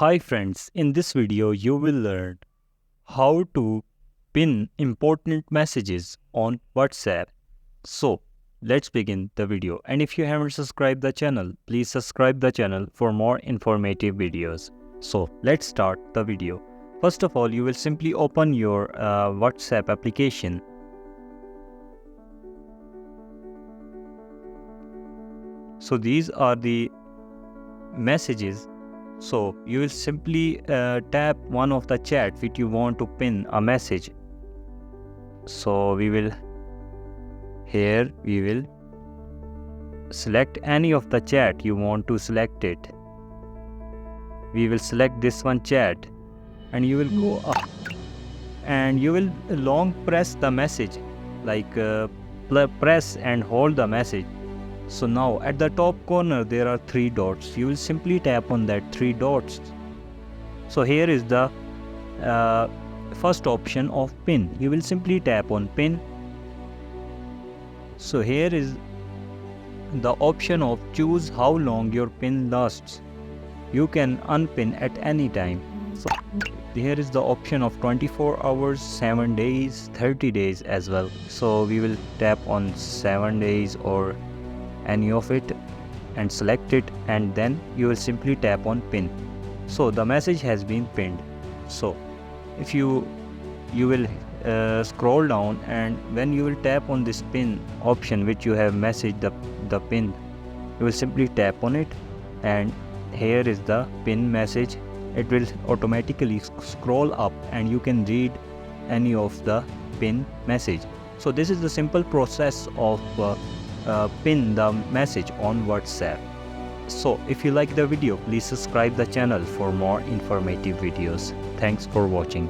Hi friends, in this video you will learn how to pin important messages on WhatsApp. So let's begin the video, and if you haven't subscribed the channel, please subscribe the channel for more informative videos. So let's start the video. First of all, you will simply open your WhatsApp application. So these are the messages. So you will simply tap one of the chat which you want to pin a message. So we will select any of the chat you want to select it. We will select this one chat, and you will go up and you will long press the message, like press and hold the message. So now at the top corner there are three dots. You will simply tap on that three dots. So here is the first option of pin. You will simply tap on pin. So here is the option of choose how long your pin lasts. You can unpin at any time. So here is the option of 24 hours, 7 days, 30 days as well. So we will tap on 7 days or any of it and select it, and then you will simply tap on pin. So the message has been pinned. So if you will scroll down, and when you will tap on this pin option which you have messaged the pin, you will simply tap on it, and here is the pin message. It will automatically scroll up and you can read any of the pin message. So this is the simple process of pin the message on WhatsApp. So if you like the video, please subscribe the channel for more informative videos. Thanks for watching.